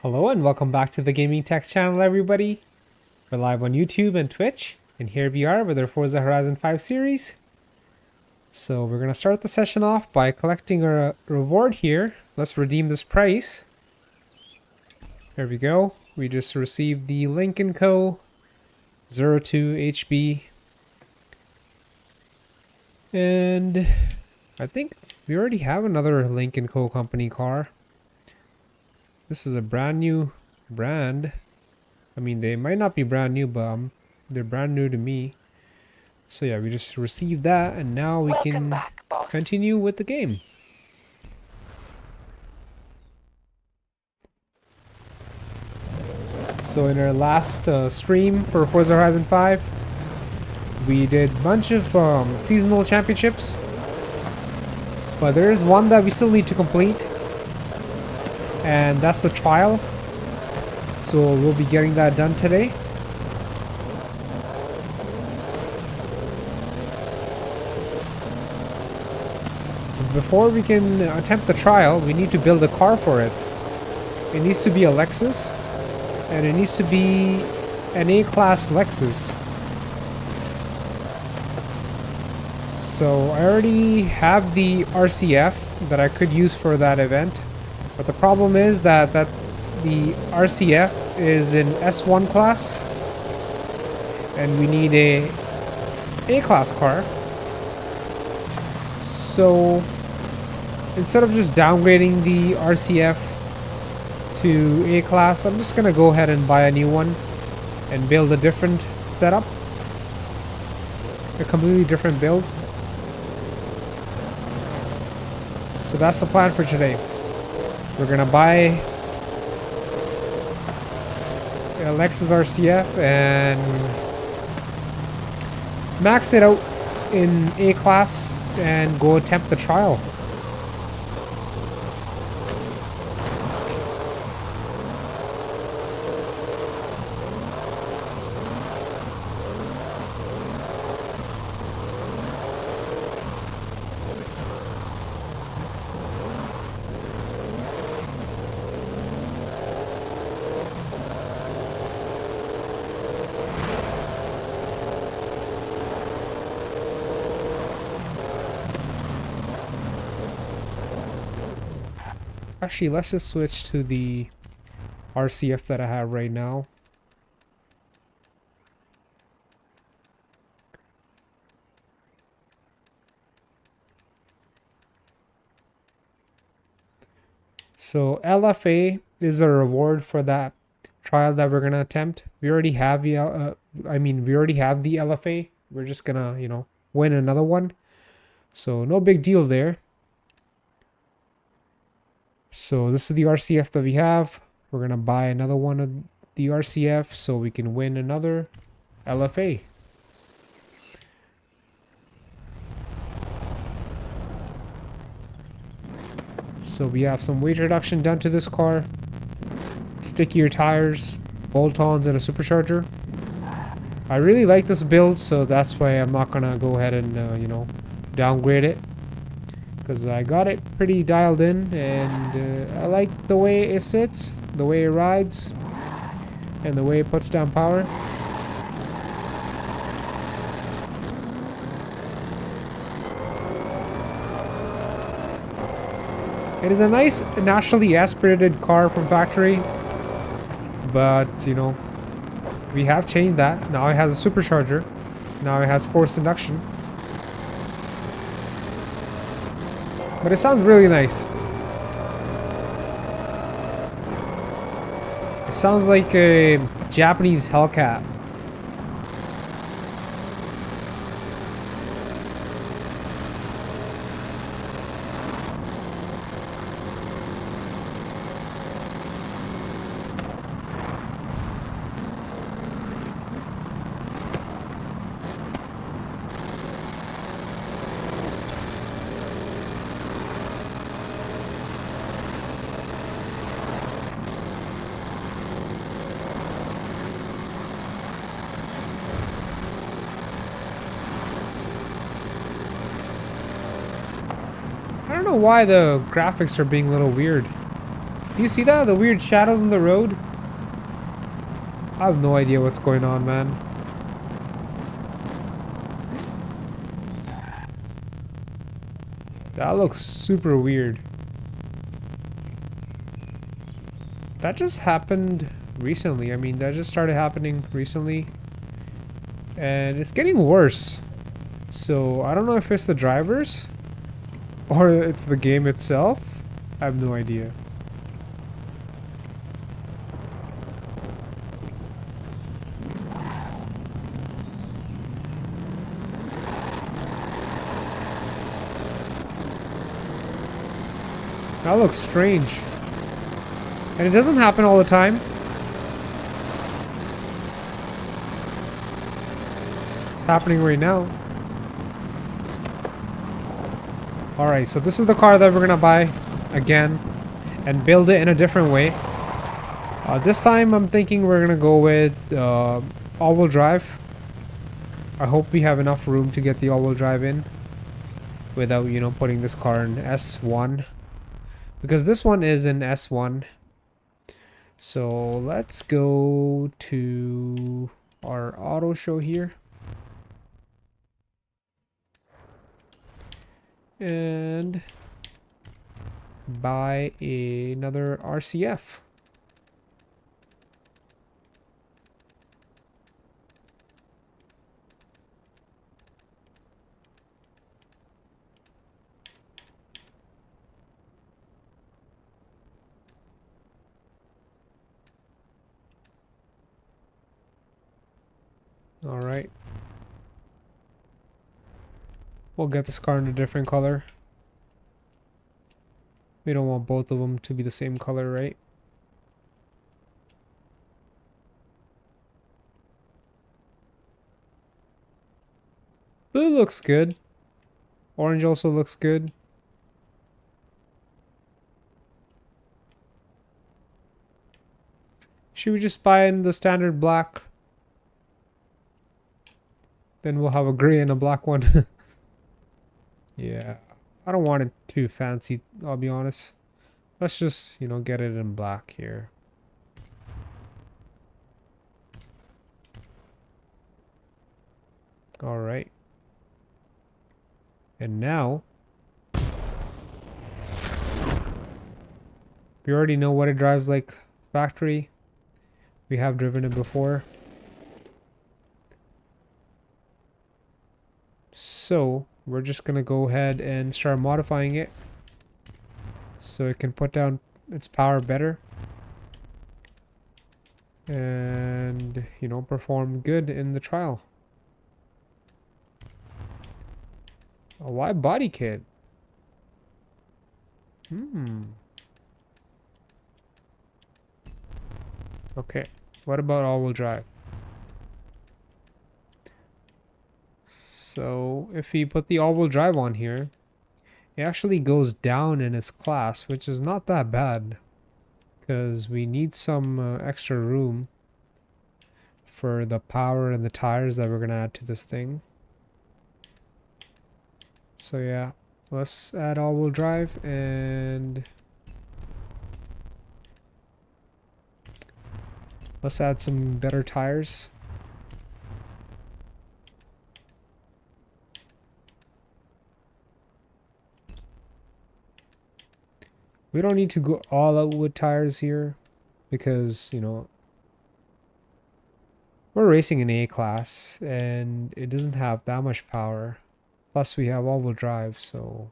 Hello and welcome back to the Gaming Tech channel, everybody. We're live on YouTube and Twitch, and here we are with our Forza Horizon 5 series. So we're going to start the session off by collecting our reward here. Let's redeem this price. There we go. We just received the Link & Co. 02HB. And I think we already have another Link & Co. company car. This is a brand new brand. I mean, they might not be brand new, but they're brand new to me. So yeah, we just received that, and now we can continue with the game. So in our last stream for Forza Horizon 5, we did a bunch of seasonal championships. But there is one that we still need to complete. And that's the trial. So we'll be getting that done today. Before we can attempt the trial, we need to build a car for it. It needs to be a Lexus, and it needs to be an A-class Lexus. So I already have the RCF that I could use for that event. But the problem is that the RCF is in S1 class, and we need a A-class car. So instead of just downgrading the RCF to A-class, I'm just gonna go ahead and buy a new one and build a different setup, a completely different build. So that's the plan for today. We're gonna buy a Lexus RCF and max it out in A-class and go attempt the trial. Actually, let's just switch to the RCF that I have right now. So LFA is a reward for that trial that we're gonna attempt. We already have the we already have the LFA. We're just gonna, win another one. So no big deal there. So this is the RCF that we have. We're going to buy another one of the RCF so we can win another LFA. So we have some weight reduction done to this car. Stickier tires, bolt-ons, and a supercharger. I really like this build, so that's why I'm not going to go ahead and, downgrade it. Because I got it pretty dialed in, and I like the way it sits, the way it rides, and the way it puts down power. It is a nice naturally aspirated car from factory, but we have changed that. Now it has a supercharger. Now it has forced induction. But it sounds really nice. It sounds like a Japanese Hellcat. I don't know why the graphics are being a little weird. Do you see that? The weird shadows on the road? I have no idea what's going on, man. That looks super weird. That just happened recently. I mean, that just started happening recently. And it's getting worse. So, I don't know if it's the drivers or it's the game itself. I have no idea. That looks strange. And it doesn't happen all the time. It's happening right now. Alright, so this is the car that we're gonna buy again and build it in a different way. This time I'm thinking we're gonna go with all-wheel drive. I hope we have enough room to get the all-wheel drive in without, you know, putting this car in S1. Because this one is in S1. So let's go to our auto show here. And buy another RCF. All right. We'll get this car in a different color. We don't want both of them to be the same color, right? Blue looks good. Orange also looks good. Should we just buy in the standard black? Then we'll have a gray and a black one. Yeah. I don't want it too fancy, I'll be honest. Let's just, you know, get it in black here. Alright. And now, we already know what it drives like factory. We have driven it before. So, we're just gonna go ahead and start modifying it so it can put down its power better and, you know, perform good in the trial. Why body kit? Okay, what about all-wheel drive? So if we put the all-wheel drive on here, it actually goes down in its class, which is not that bad because we need some extra room for the power and the tires that we're gonna add to this thing. So yeah, let's add all-wheel drive and let's add some better tires. We don't need to go all out with tires here because, you know, we're racing in A class and it doesn't have that much power. Plus we have all-wheel drive, so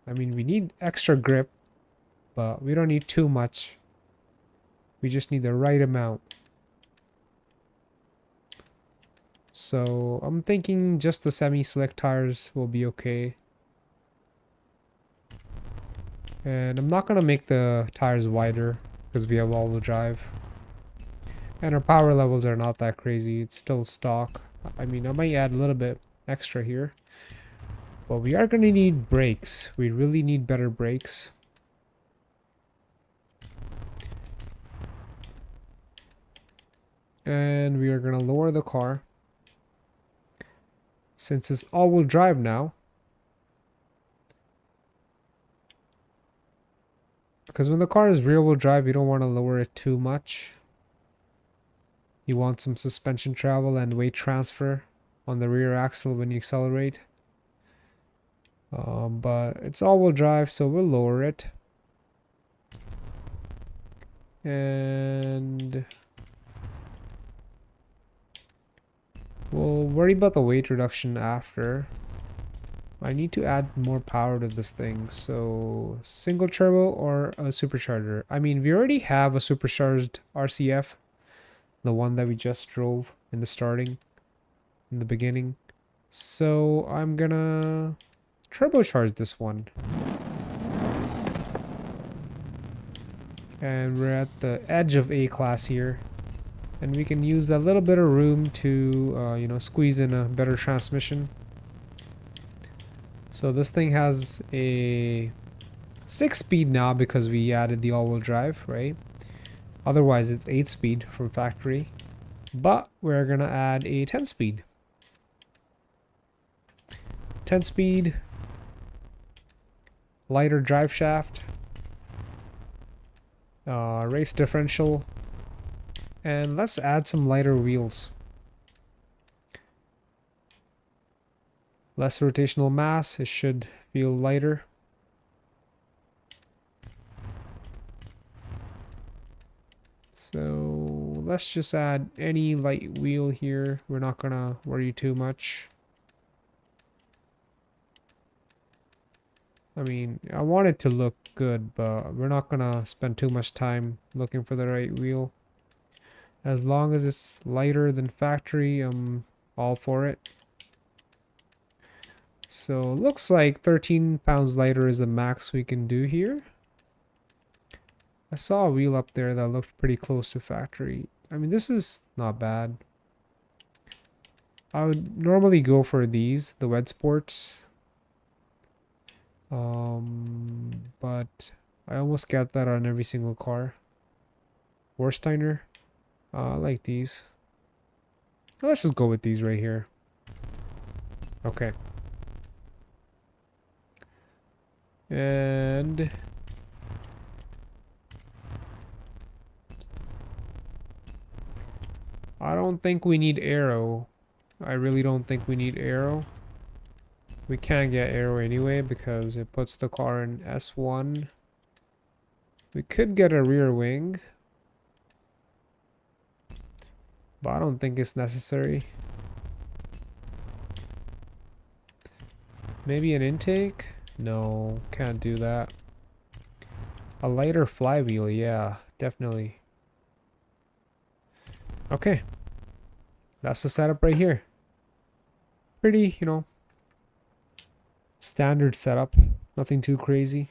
I mean we need extra grip, but we don't need too much. We just need the right amount. So I'm thinking just the semi-slick tires will be okay. And I'm not gonna make the tires wider because we have all-wheel drive. And our power levels are not that crazy. It's still stock. I mean, I might add a little bit extra here. But we are gonna need brakes. We really need better brakes. And we are gonna lower the car. Since it's all-wheel drive now, Because when the car is rear-wheel drive, you don't want to lower it too much. You want some suspension travel and weight transfer on the rear axle when you accelerate. But it's all-wheel drive, so we'll lower it. And we'll worry about the weight reduction after. I need to add more power to this thing, so single turbo or a supercharger. I mean, we already have a supercharged RCF, the one that we just drove in the beginning. So I'm gonna turbocharge this one. And we're at the edge of A class here. And we can use that little bit of room to, you know, squeeze in a better transmission. So this thing has a 6-speed now because we added the all-wheel drive, right? Otherwise it's 8-speed from factory. But we're gonna add a 10-speed. 10-speed, lighter drive shaft, race differential, and let's add some lighter wheels. Less rotational mass, it should feel lighter. So let's just add any light wheel here. We're not gonna worry too much. I mean, I want it to look good, but we're not gonna spend too much time looking for the right wheel. As long as it's lighter than factory, I'm all for it. So looks like 13 pounds lighter is the max we can do here. I saw a wheel up there that looked pretty close to factory. I mean, this is not bad. I would normally go for these, the Wed Sports. But I almost get that on every single car. Warsteiner. I like these. Let's just go with these right here. Okay. And I don't think we need aero. I really don't think we need aero. We can't get aero anyway because it puts the car in S1. We could get a rear wing, but I don't think it's necessary. Maybe an intake? No, can't do that. A lighter flywheel, yeah, definitely. Okay. That's the setup right here. Pretty, you know, standard setup. Nothing too crazy.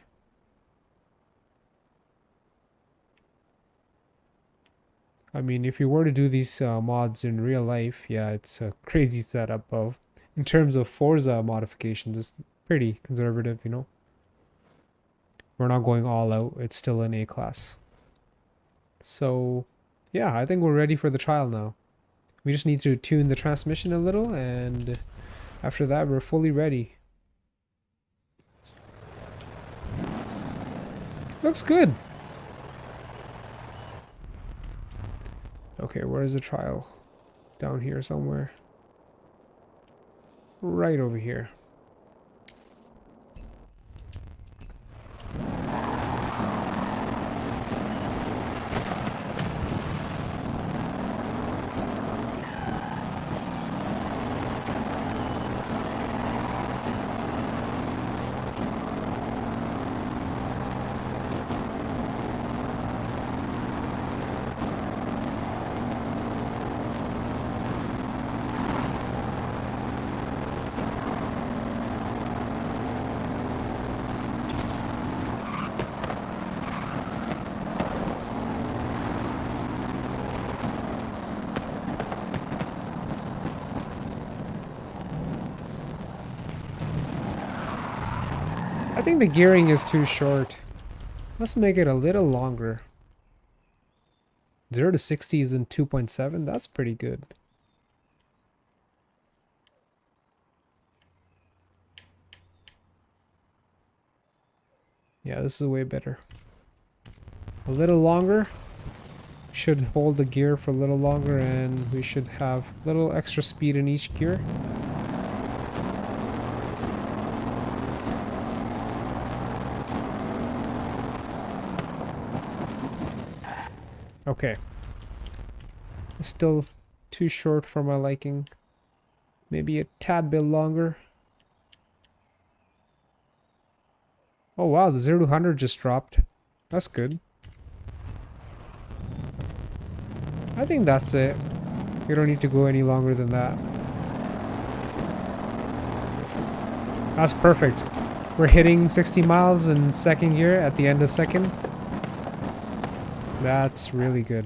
I mean, if you were to do these mods in real life, yeah, it's a crazy setup of, in terms of Forza modifications, it's pretty conservative, you know. We're not going all out. It's still an A class. So, yeah, I think we're ready for the trial now. We just need to tune the transmission a little, and after that, we're fully ready. Looks good. Okay, where is the trial? Down here somewhere. Right over here. I think the gearing is too short. Let's make it a little longer. 0 to 60 is in 2.7. That's pretty good. Yeah, this is way better. a little longer. Should hold the gear for a little longer, and we should have a little extra speed in each gear. Okay. It's still too short for my liking. Maybe a tad bit longer. Oh wow, the 0 to 100 just dropped. That's good. I think that's it. We don't need to go any longer than that. That's perfect. We're hitting 60 miles in second gear at the end of second. That's really good.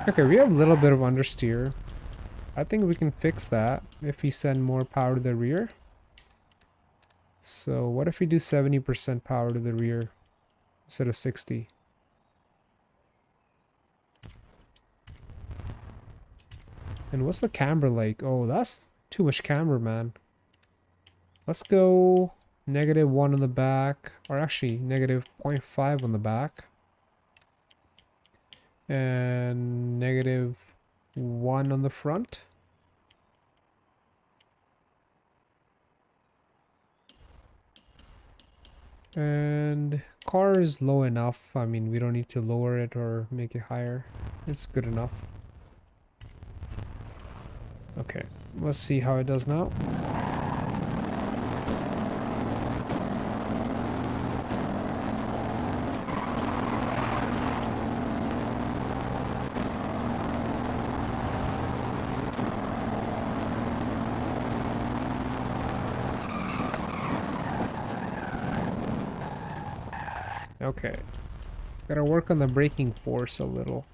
Okay, we have a little bit of understeer. I think we can fix that if we send more power to the rear. So what if we do 70% power to the rear instead of 60? And what's the camber like? Oh, that's too much camber, man. Let's go -1 on the back, or actually -0.5 on the back. And -1 on the front. And car is low enough. I mean, we don't need to lower it or make it higher. It's good enough. Okay, let's see how it does now. Okay, gotta work on the braking force a little.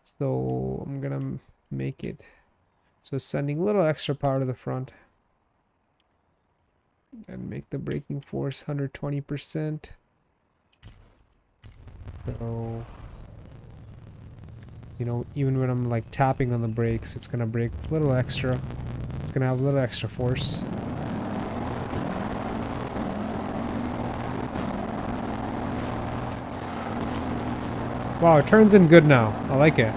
So I'm gonna make it so sending a little extra power to the front and make the braking force 120%. So, you know, even when I'm like tapping on the brakes, it's gonna brake a little extra. It's gonna have a little extra force. Wow, it turns in good now. I like it.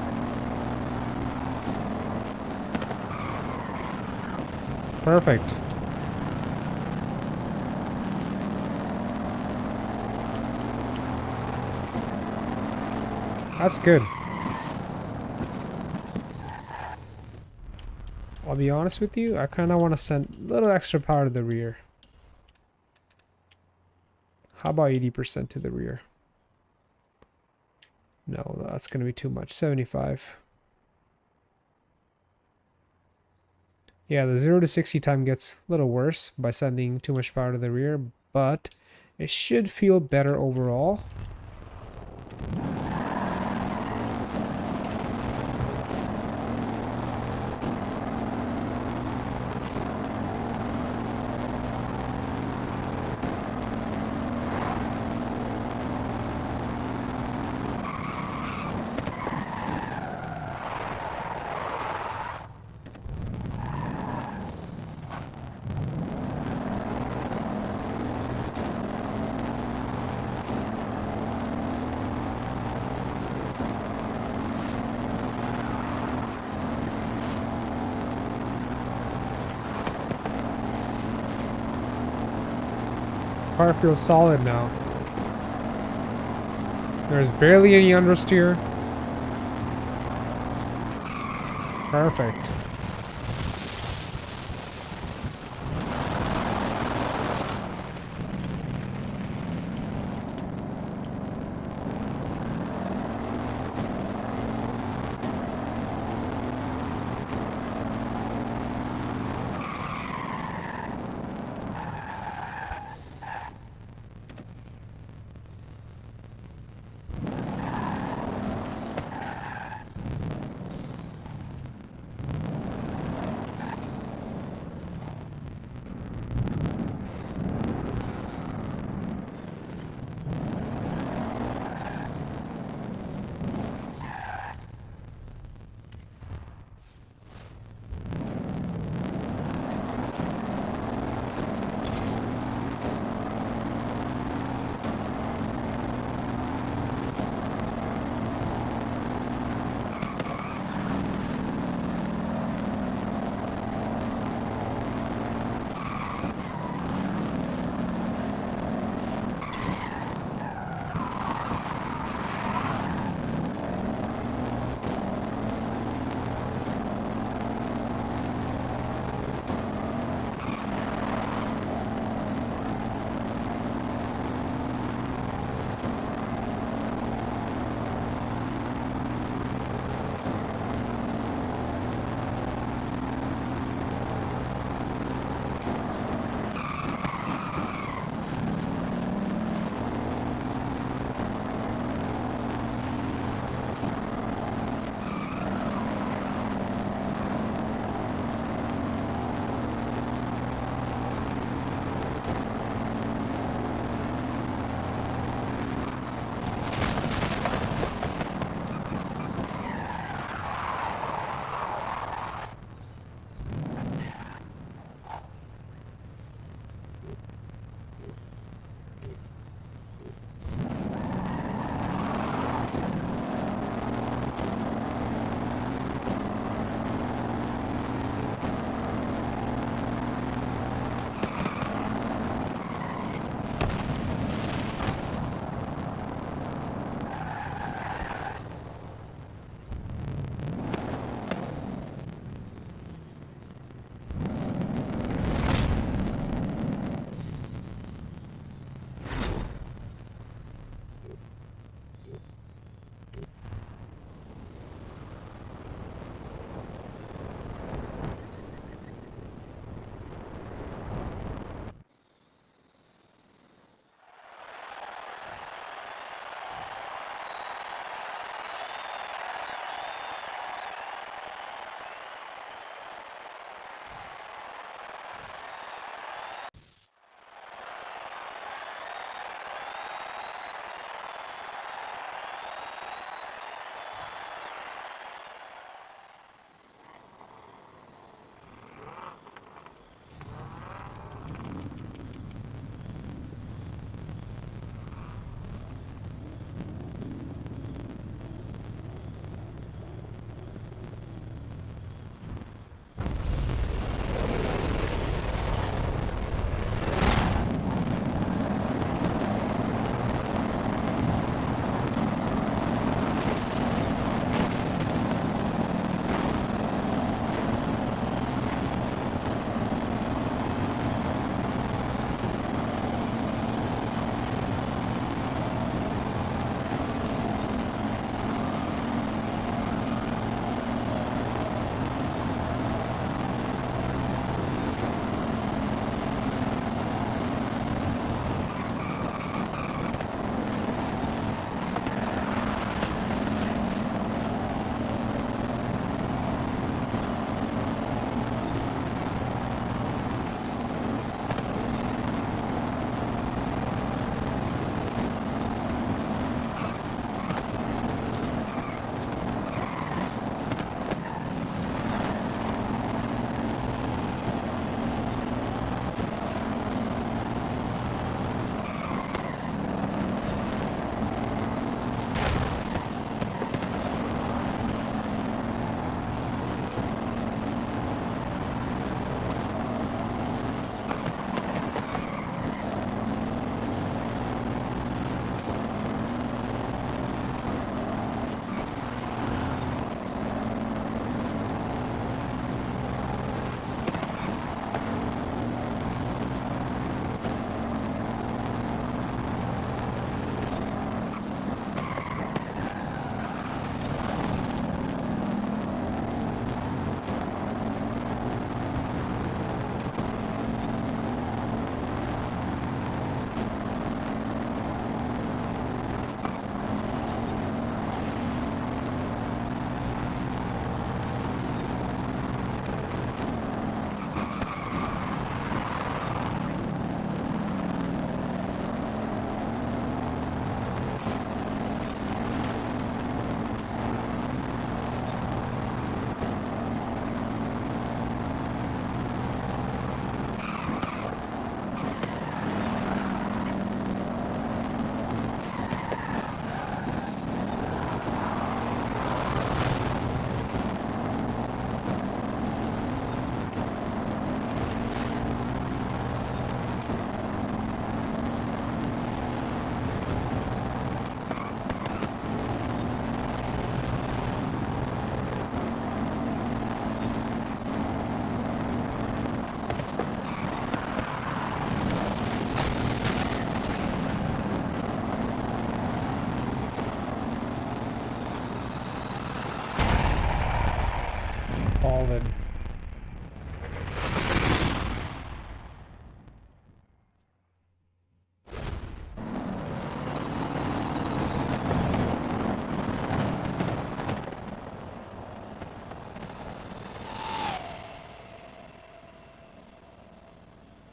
Perfect. That's good. I'll be honest with you, I kind of want to send a little extra power to the rear. How about 80% to the rear? No, that's going to be too much. 75. Yeah, the 0 to 60 time gets a little worse by sending too much power to the rear, but it should feel better overall. Car feels solid now. There's barely any understeer. Perfect.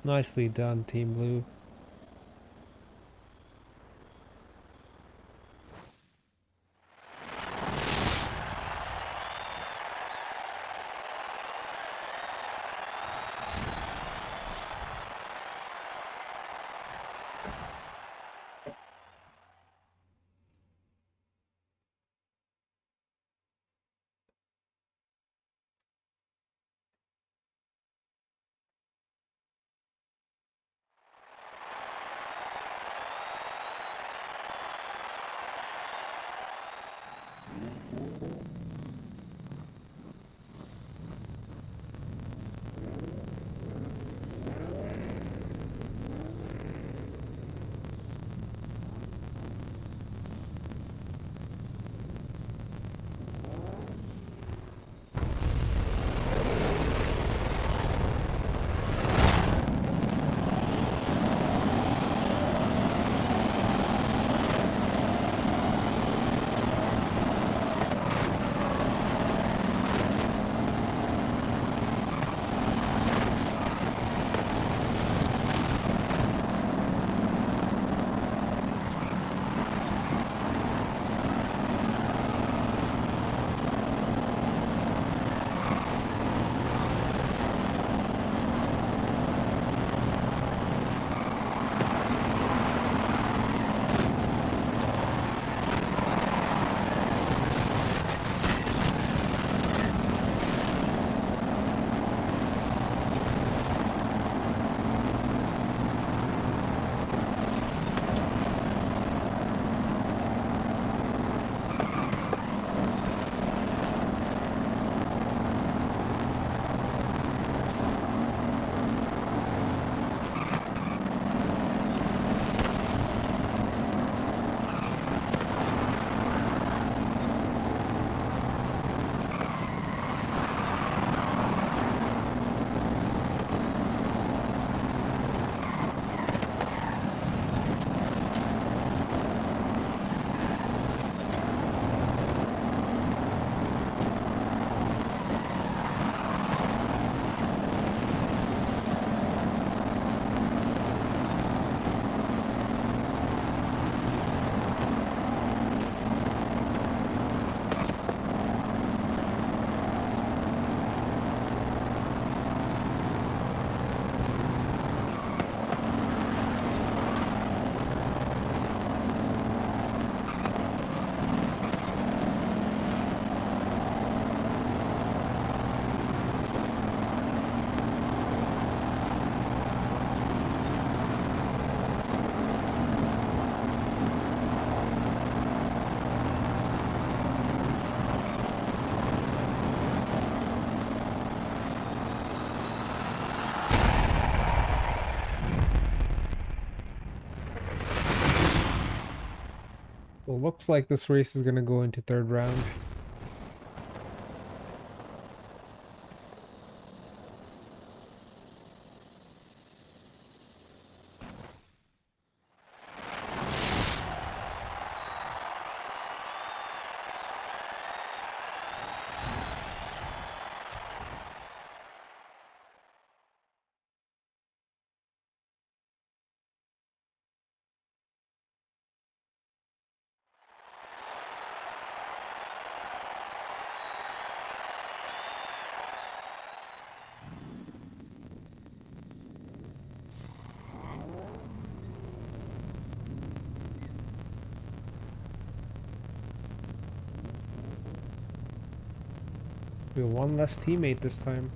Nicely done, Team Blue. Well, looks like this race is going to go into third round. We have one less teammate this time.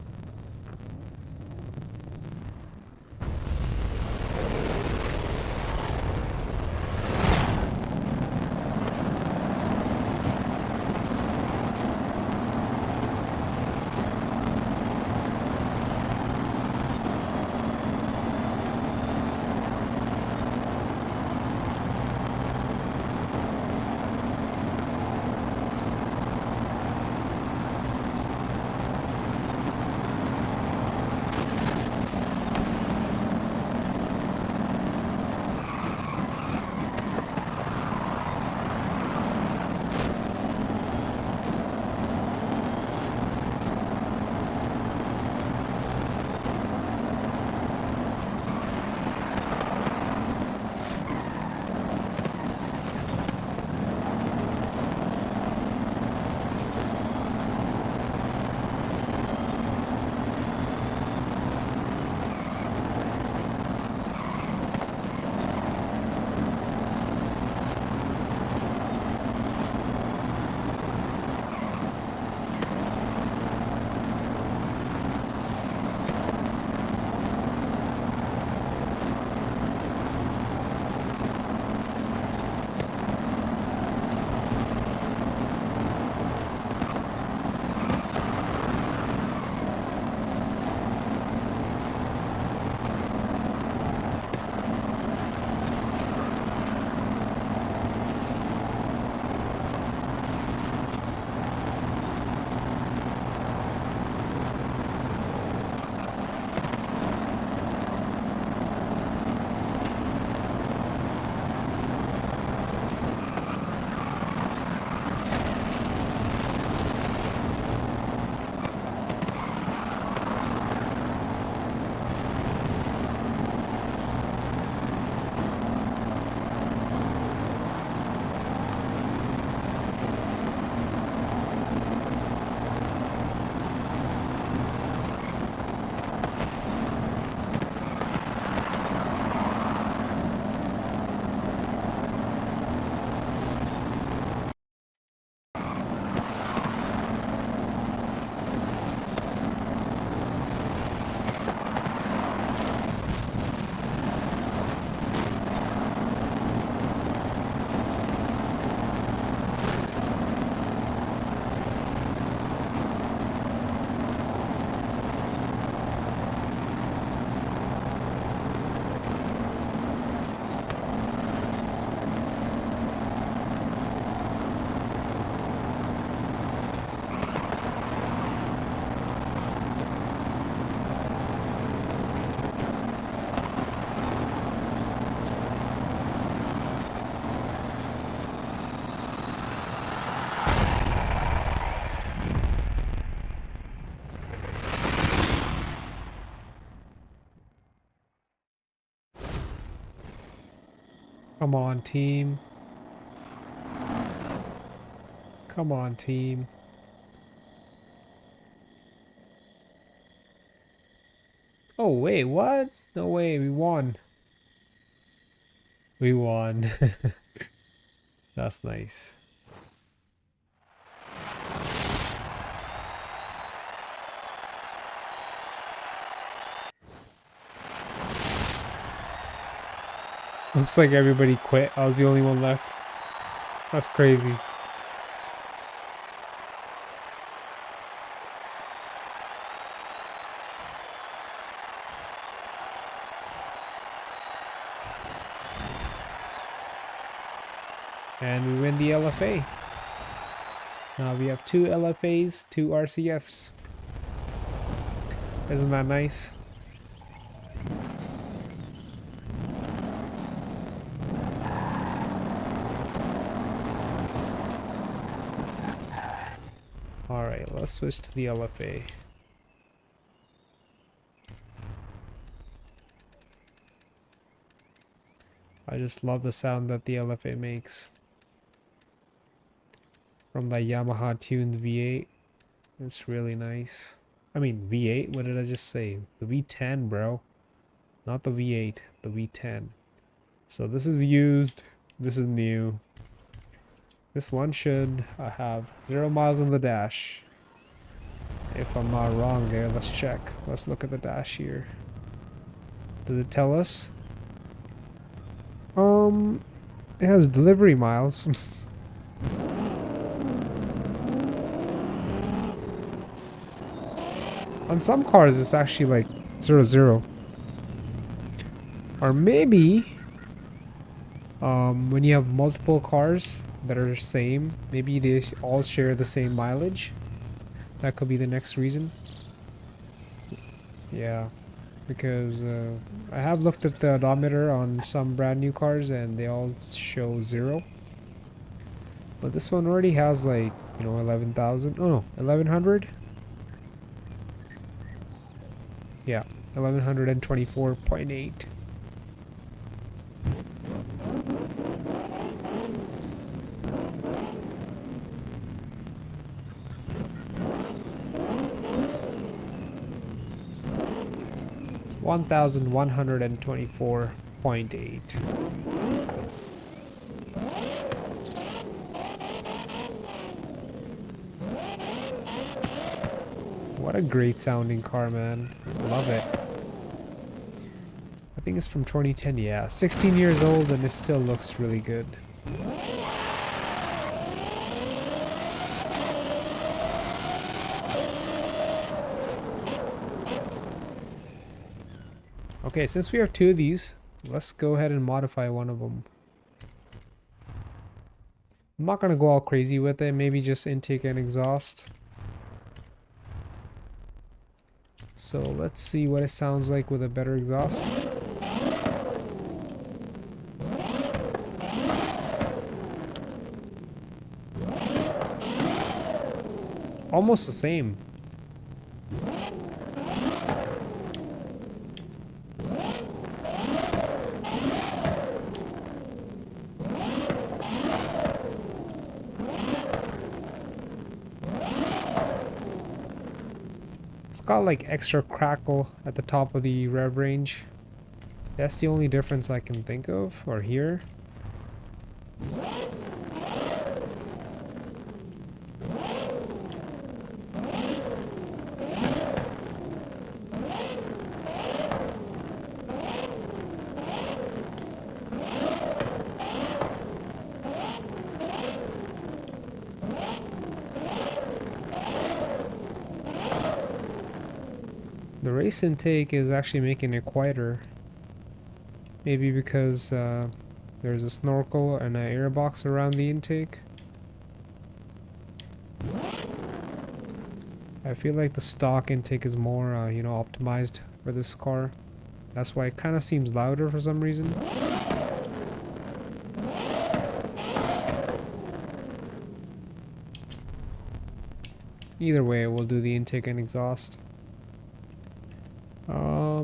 Come on, team. Come on, team. Oh, wait, what? No way, we won. We won. That's nice. Looks like everybody quit. I was the only one left. That's crazy. And we win the LFA. Now we have 2 LFAs, 2 RCFs. Isn't that nice? Alright, let's switch to the LFA. I just love the sound that the LFA makes. From the Yamaha tuned V8. It's really nice. I mean V8, what did I just say? The V10, bro. Not the V8, the V10. So this is used, this is new. This one should have 0 miles on the dash. If I'm not wrong there, let's check. Let's look at the dash here. Does it tell us? It has delivery miles. On some cars, it's actually like 0. Or maybe, when you have multiple cars that are the same, maybe they all share the same mileage. That could be the next reason. Yeah, because I have looked at the odometer on some brand new cars and they all show 0. But this one already has like, you know, 11,000. Oh no, 1100. Yeah, 1124.8. $1,124.8. What a great sounding car, man. Love it. I think it's from 2010, yeah. 16 years old and it still looks really good. Okay, since we have 2 of these, let's go ahead and modify one of them. I'm not gonna go all crazy with it, maybe just intake and exhaust. So let's see what it sounds like with a better exhaust. Almost the same. Got like extra crackle at the top of the rev range. That's the only difference I can think of or hear. The race intake is actually making it quieter. Maybe because there's a snorkel and an air box around the intake. I feel like the stock intake is more, you know, optimized for this car. That's why it kind of seems louder for some reason. Either way, we'll do the intake and exhaust.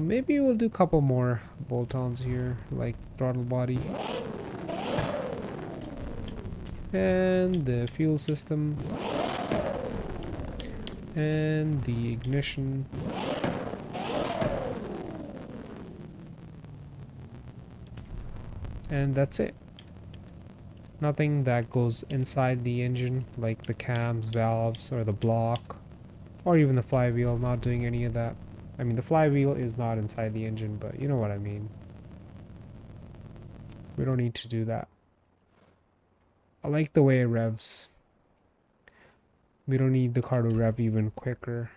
Maybe we'll do a couple more bolt-ons here, like throttle body. And the fuel system. And the ignition. And that's it. Nothing that goes inside the engine, like the cams, valves, or the block, or even the flywheel. Not doing any of that. I mean, the flywheel is not inside the engine, but you know what I mean. We don't need to do that. I like the way it revs. We don't need the car to rev even quicker.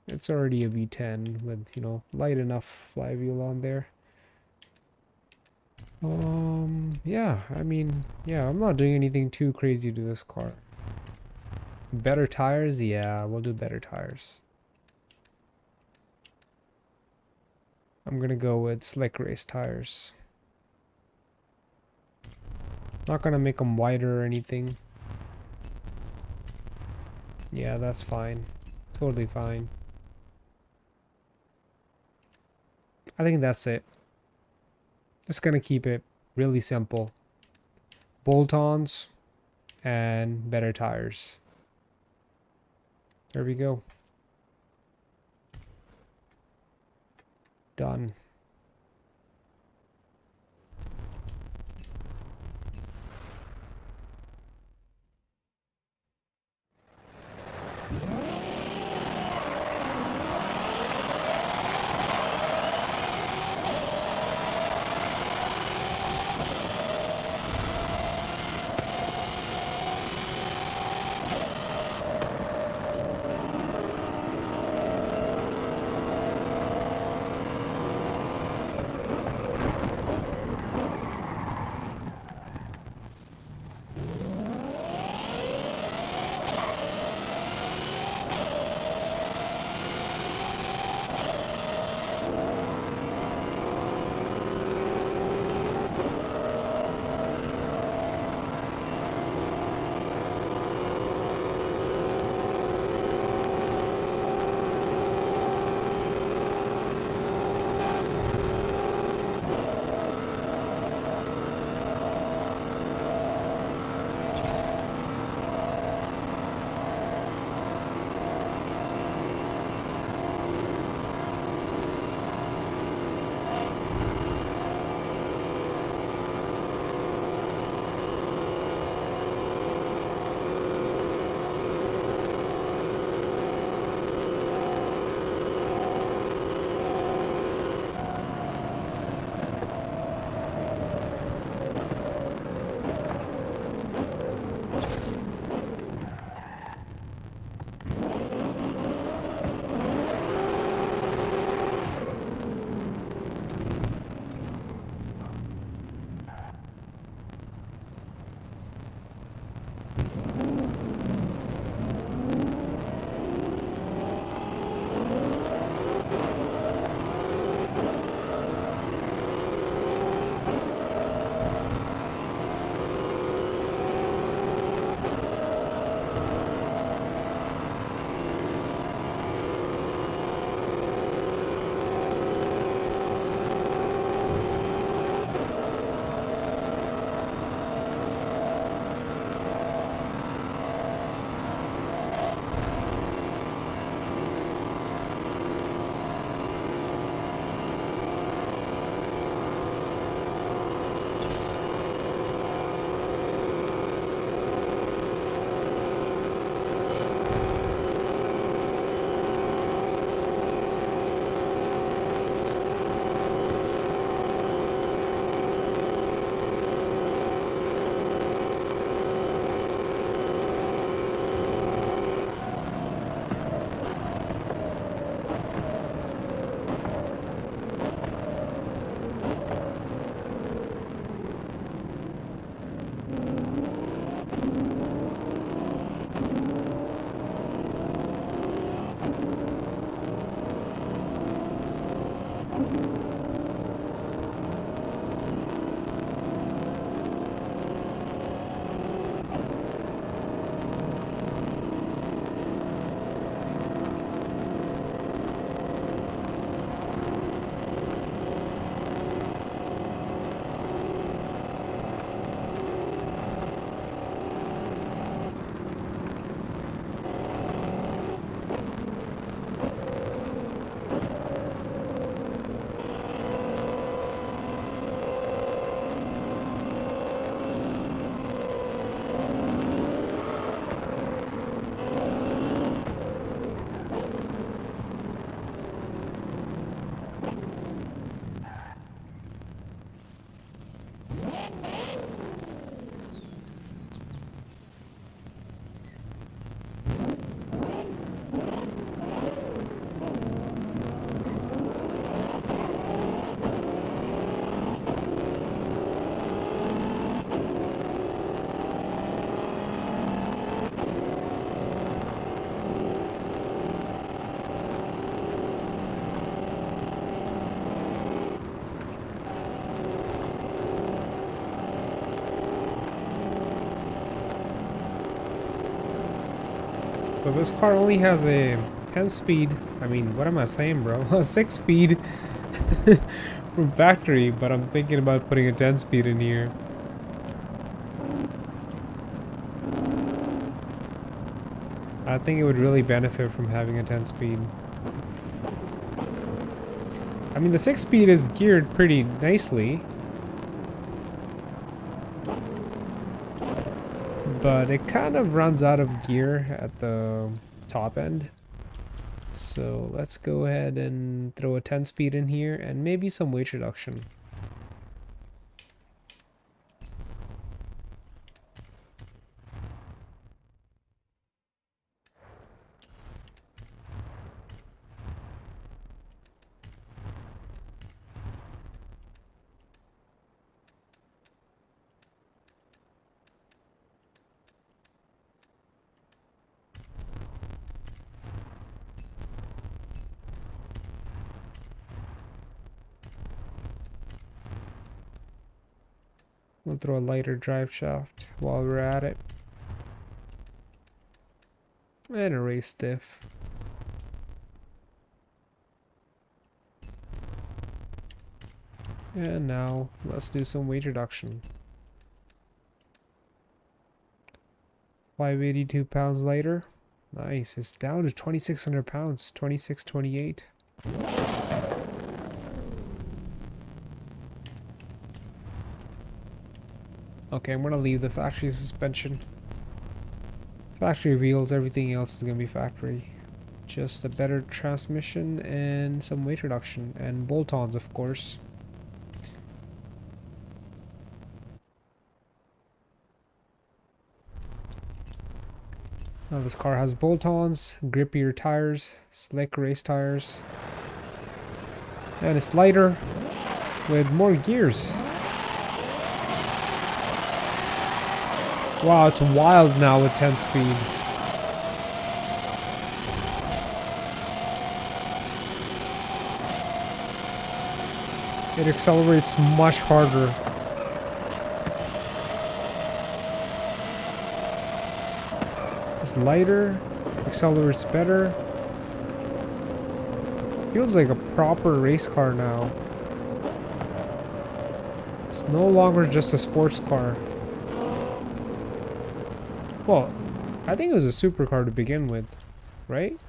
It's already a V10 with, you know, light enough flywheel on there. Yeah, I mean, yeah, I'm not doing anything too crazy to this car. Better tires? Yeah, we'll do better tires. I'm gonna go with slick race tires. Not gonna make them wider or anything. Yeah, that's fine. Totally fine. I think that's it. Just gonna keep it really simple. Bolt-ons and better tires. There we go. Done. So this car only has a 10 speed. I mean, what am I saying, bro? A 6 speed from factory, but I'm thinking about putting a 10 speed in here. I think it would really benefit from having a 10 speed. I mean, the 6 speed is geared pretty nicely, but it kind of runs out of gear at the top end. So let's go ahead and throw a 10 speed in here and maybe some weight reduction. We'll throw a lighter drive shaft while we're at it. And a race diff. And now let's do some weight reduction. 582 pounds lighter. Nice, it's down to 2,600 pounds, 2628. Okay, I'm gonna leave the factory suspension. Factory wheels, everything else is gonna be factory. Just a better transmission and some weight reduction and bolt-ons, of course. Now this car has bolt-ons, grippier tires, slick race tires, and it's lighter with more gears. Wow, it's wild now with 10 speed. It accelerates much harder. It's lighter, accelerates better. Feels like a proper race car now. It's no longer just a sports car. Well, I think it was a supercar to begin with, right?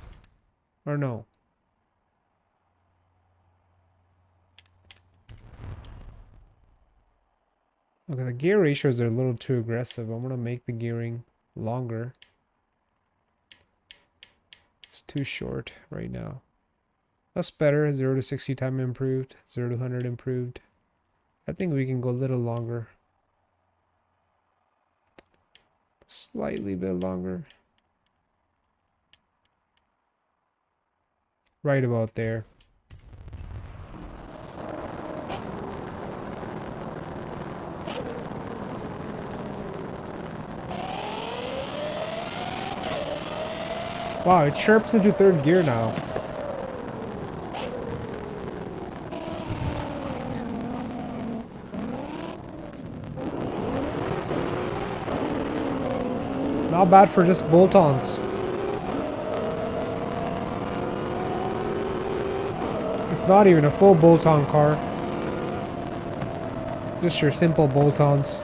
Or no? Okay, the gear ratios are a little too aggressive. I'm gonna make the gearing longer. It's too short right now. That's better. 0 to 60 time improved. 0 to 100 improved. I think we can go a little longer. Slightly bit longer. Right about there. Wow, it chirps into third gear now. Not bad for just bolt-ons. It's not even a full bolt-on car. Just your simple bolt-ons.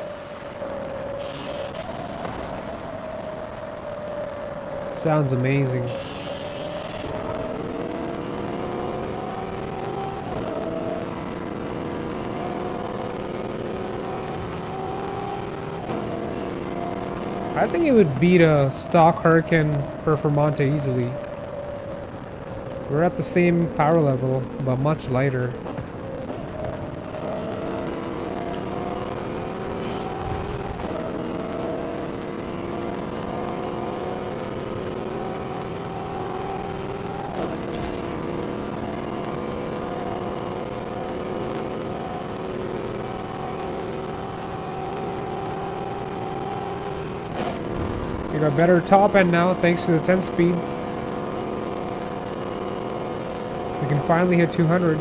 Sounds amazing. I think it would beat a stock Hurricane Performante easily. We're at the same power level, but much lighter. We got better top end now thanks to the 10 speed. We can finally hit 200.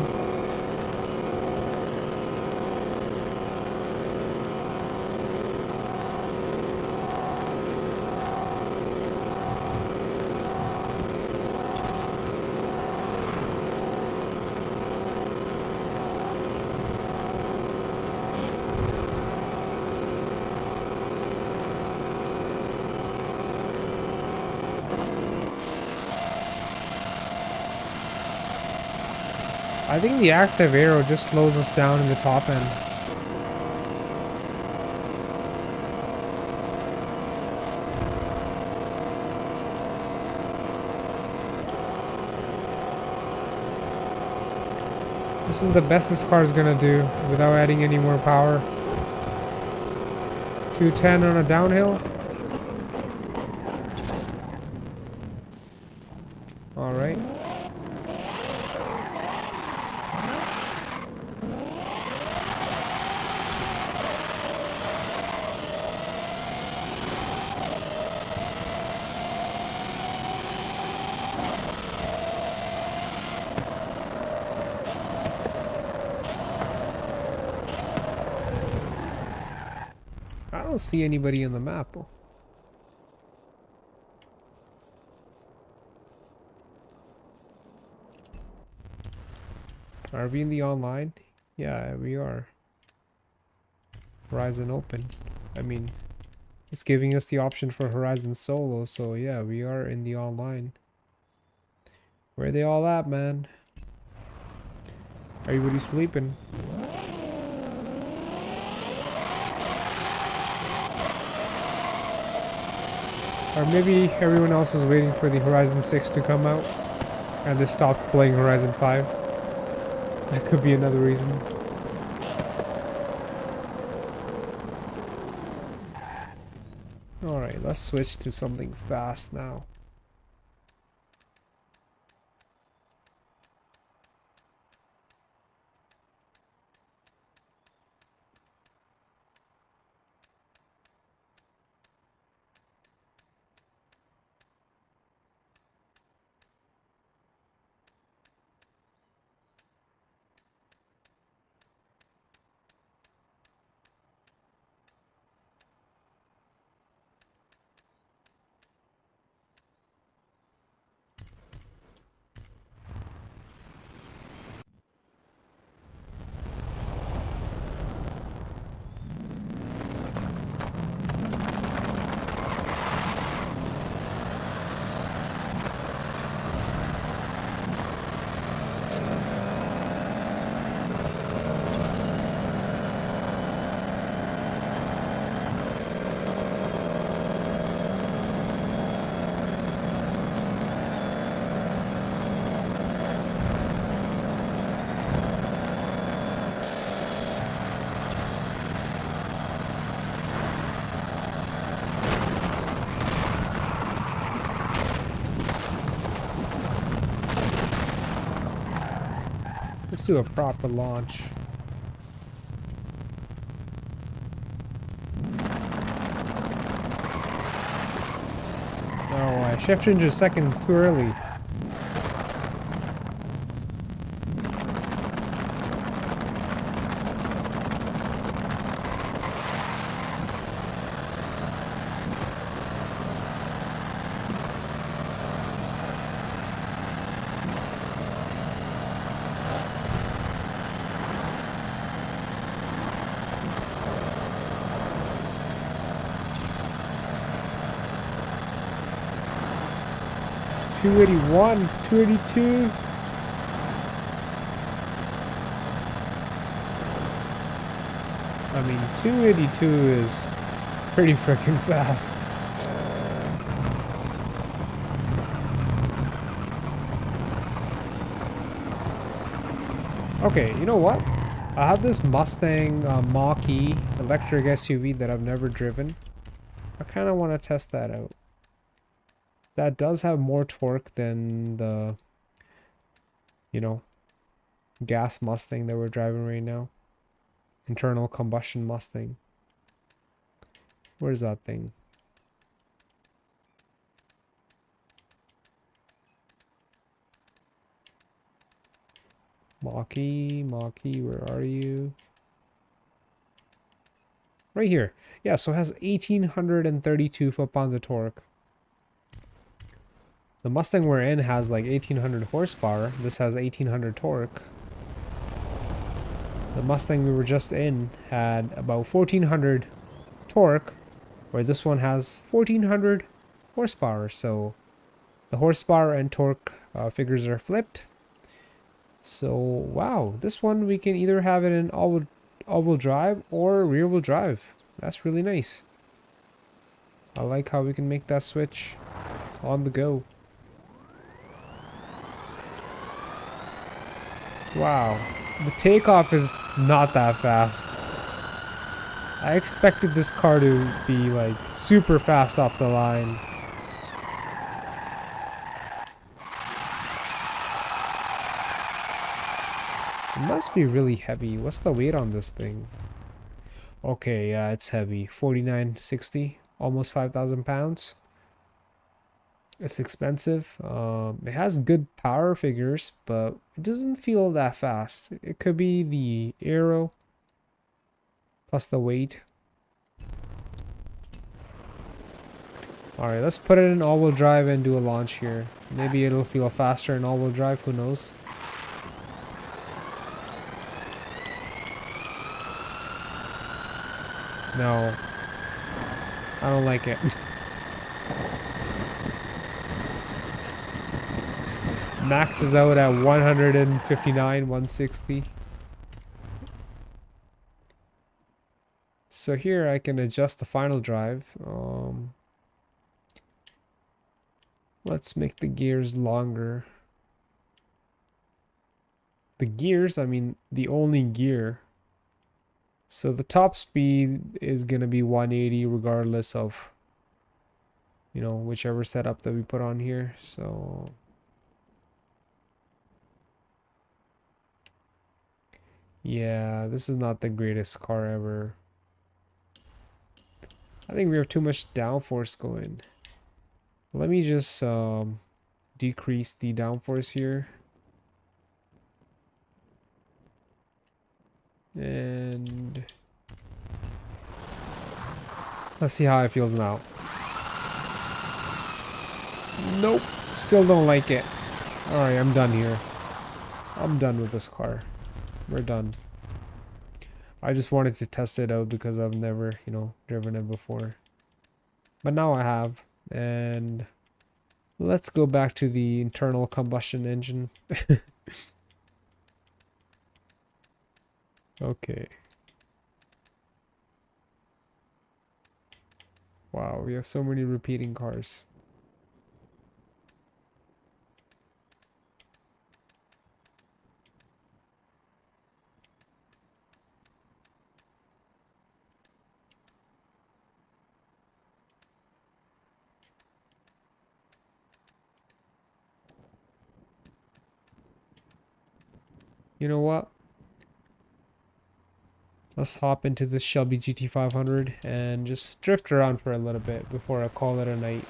I think the active aero just slows us down in the top end. This is the best this car is gonna do without adding any more power. 210 on a downhill. Alright. I don't see anybody in the map. Are we in the online? Yeah, we are. Horizon open. I mean, it's giving us the option for Horizon Solo, so yeah, we are in the online. Where are they all at, man? Everybody sleeping. Or maybe everyone else was waiting for the Horizon 6 to come out and they stopped playing Horizon 5. That could be another reason. Alright, let's switch to something fast now. Let's do a proper launch. Oh, I shifted into second too early. $281, $282. I mean, 282 is pretty freaking fast. Okay, you know what? I have this Mustang Mach-E electric SUV that I've never driven. I kind of want to test that out. That does have more torque than the, you know, gas Mustang that we're driving right now. Internal combustion Mustang. Where's that thing? Mach-E, Mach-E, where are you? Right here. Yeah, so it has 1,832 foot-pounds of torque. The Mustang we're in has like 1,800 horsepower. This has 1,800 torque. The Mustang we were just in had about 1,400 torque, where this one has 1,400 horsepower. So the horsepower and torque figures are flipped. So wow, this one we can either have it in all-wheel drive or rear-wheel drive. That's really nice. I like how we can make that switch on the go. Wow, the takeoff is not that fast. I expected this car to be like super fast off the line. It must be really heavy. What's the weight on this thing? Okay, yeah, it's heavy. 4960, almost 5,000 pounds. It's expensive. It has good power figures, but it doesn't feel that fast. It could be the aero plus the weight. Alright, let's put it in all-wheel drive and do a launch here. Maybe it'll feel faster in all-wheel drive, who knows? No. I don't like it. Max is out at 159, 160. So here I can adjust the final drive. Let's make the gears longer. The gears, I mean the only gear. So the top speed is gonna be 180 regardless of, you know, whichever setup that we put on here. So yeah, this is not the greatest car ever. I think we have too much downforce going. Let me just decrease the downforce here. And let's see how it feels now. Nope, still don't like it. Alright, I'm done here. I'm done with this car. We're done. I just wanted to test it out because I've never, you know, driven it before. But now I have. And let's go back to the internal combustion engine. Okay. Wow, we have so many repeating cars. You know what? Let's hop into this Shelby GT500 and just drift around for a little bit before I call it a night.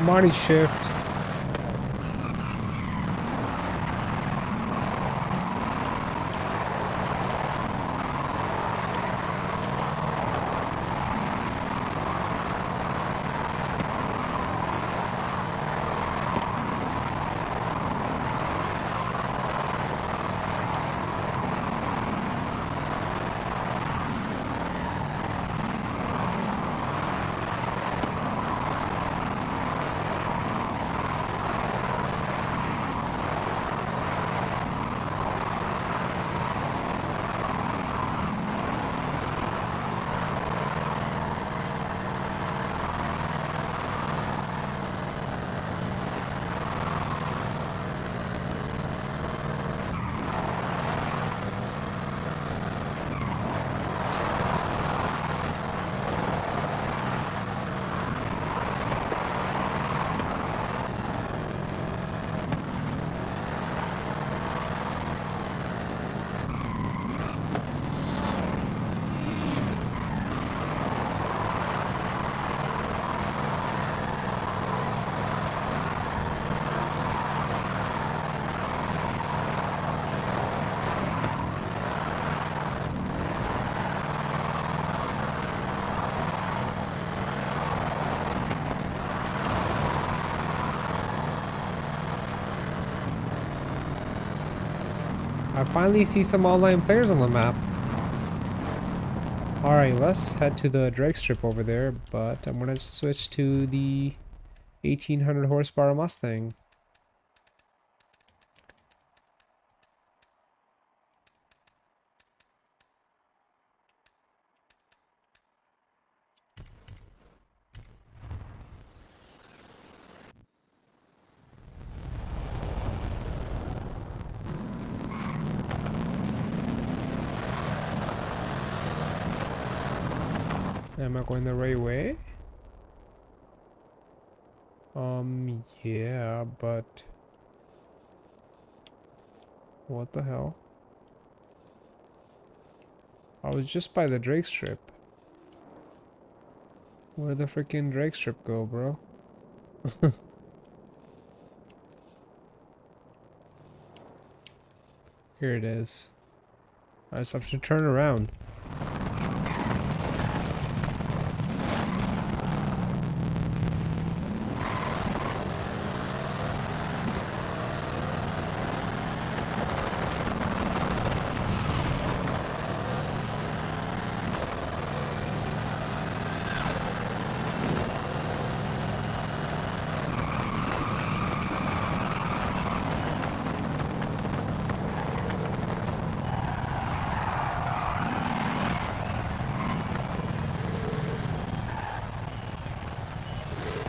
Commodity shift. I finally see some online players on the map. Alright, let's head to the drag strip over there, but I'm gonna switch to the 1800 horsepower Mustang. Am I going the right way? Yeah, but what the hell? I was just by the drag strip. Where'd the freaking drag strip go, bro? Here it is. I just have to turn around.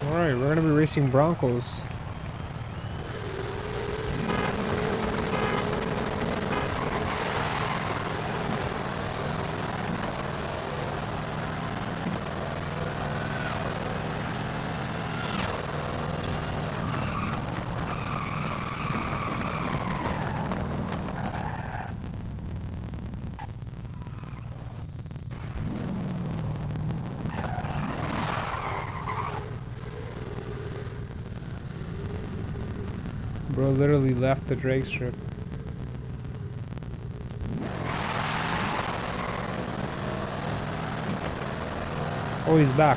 Alright, we're gonna be racing Broncos. Bro literally left the drag strip. Oh, he's back.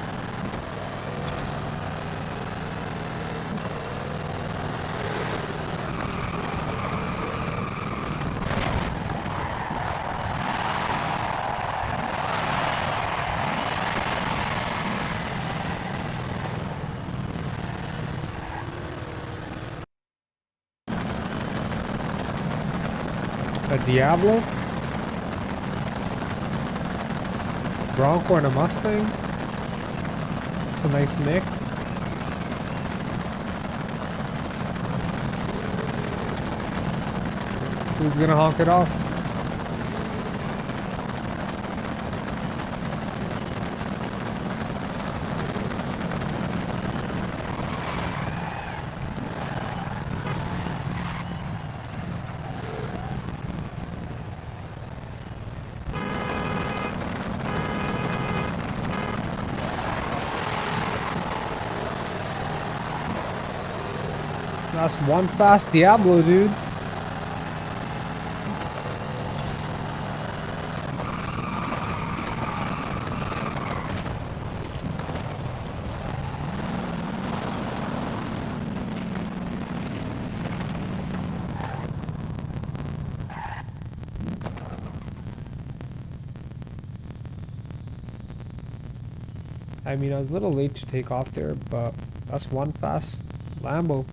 A Diablo? Bronco and a Mustang? It's a nice mix. Who's gonna honk it off? That's one fast Diablo, dude. I mean, I was a little late to take off there, but that's one fast Lambo.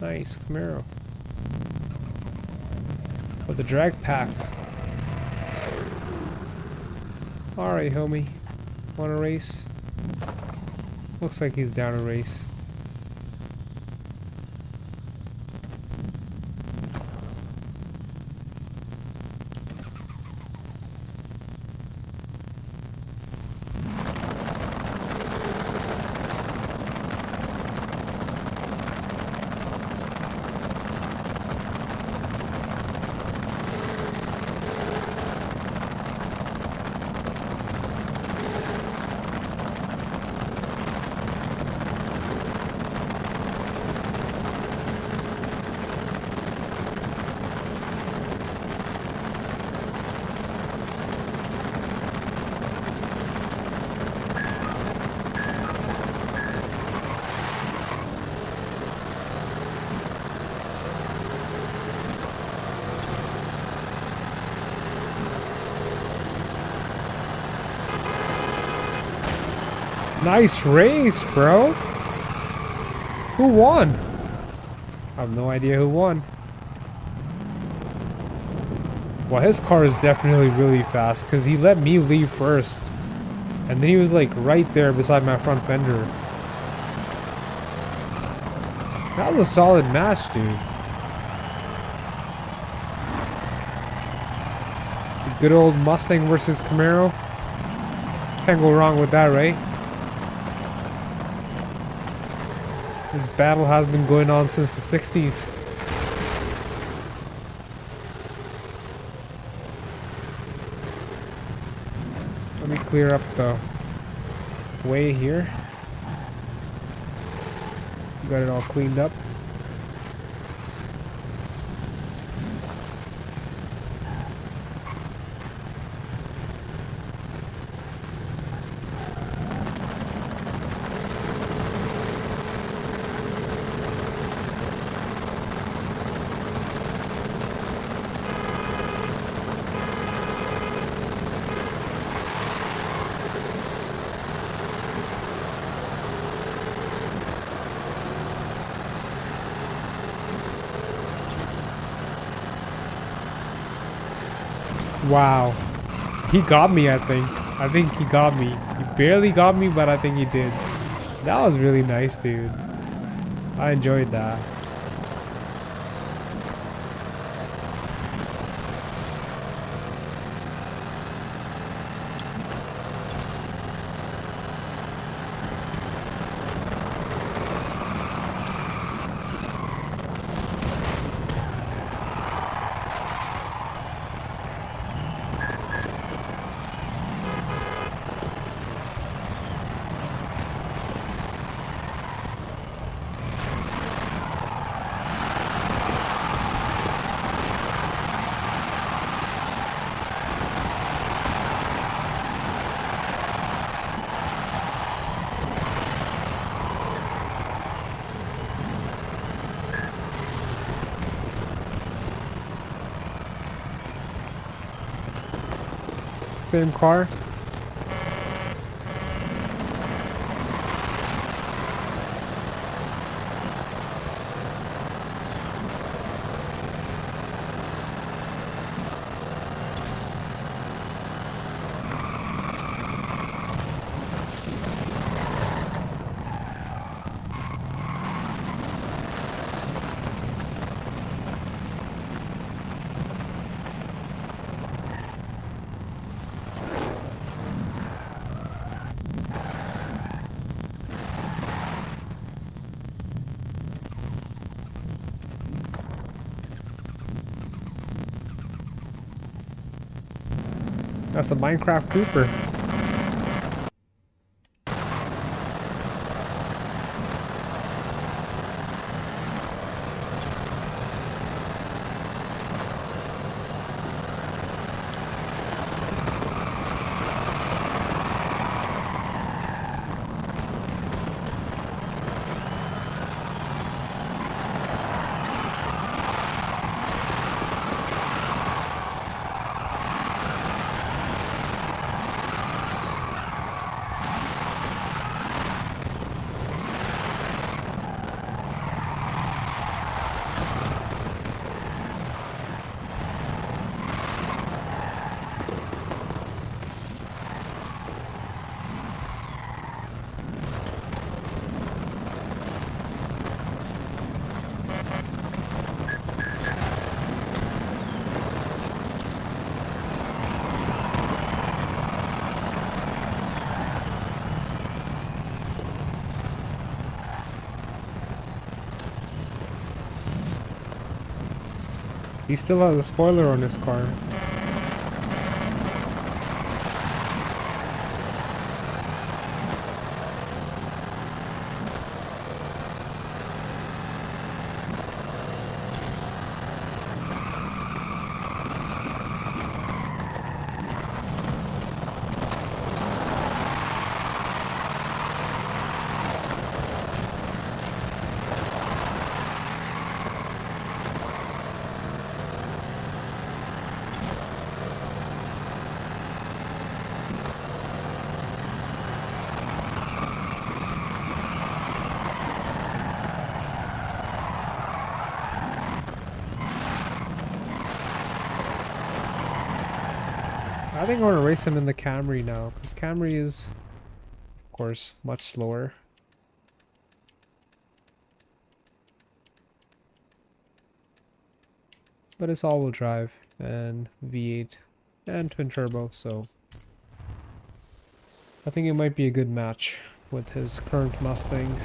Nice Camaro. Oh, the drag pack. Alright, homie. Want a race? Looks like he's down a race. Nice race, bro. Who won? I have no idea who won. Well, his car is definitely really fast because he let me leave first. And then he was like right there beside my front fender. That was a solid match, dude. The good old Mustang versus Camaro. Can't go wrong with that, right? This battle has been going on since the 60s. Let me clear up the way here. Got it all cleaned up. Wow. He got me, I think. I think he got me. He barely got me, but I think he did. That was really nice, dude. I enjoyed that. Same car. That's a Minecraft creeper. He still has a spoiler on his car. I think I want to race him in the Camry now, because Camry is, of course, much slower. But it's all-wheel drive and V8 and twin turbo, so I think it might be a good match with his current Mustang.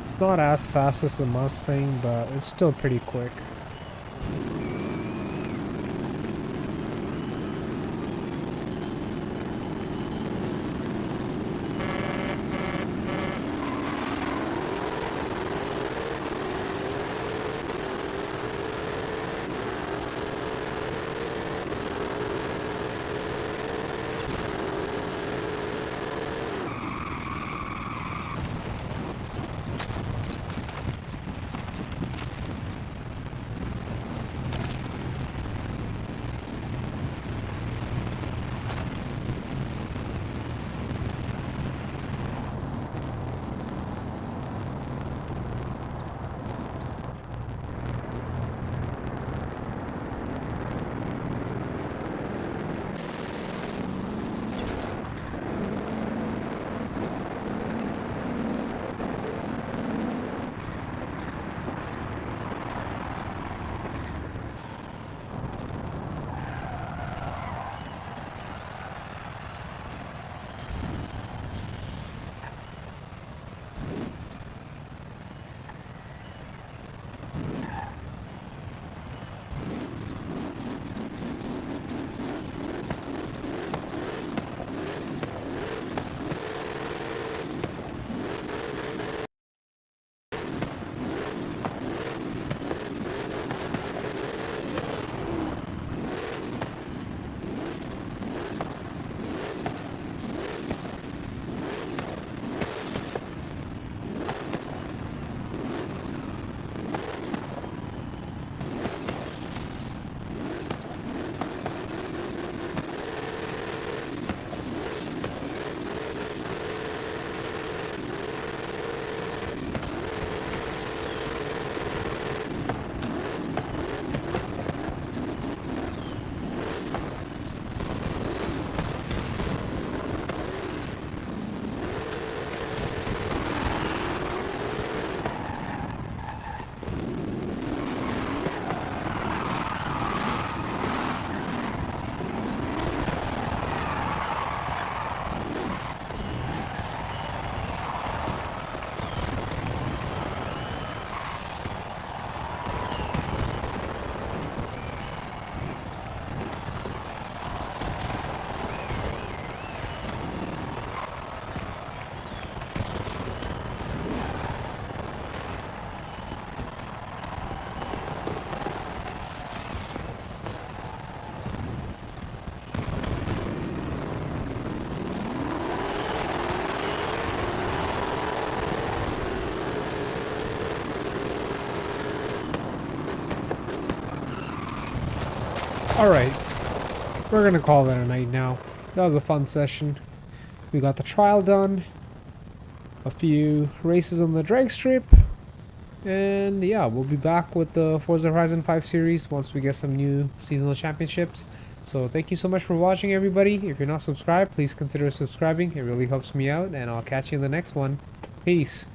It's not as fast as the Mustang, but it's still pretty quick. Alright, we're gonna call it a night now. That was a fun session. We got the trial done, a few races on the drag strip, and yeah, we'll be back with the Forza Horizon 5 series once we get some new seasonal championships. So thank you so much for watching, everybody. If you're not subscribed, please consider subscribing. It really helps me out, and I'll catch you in the next one. Peace.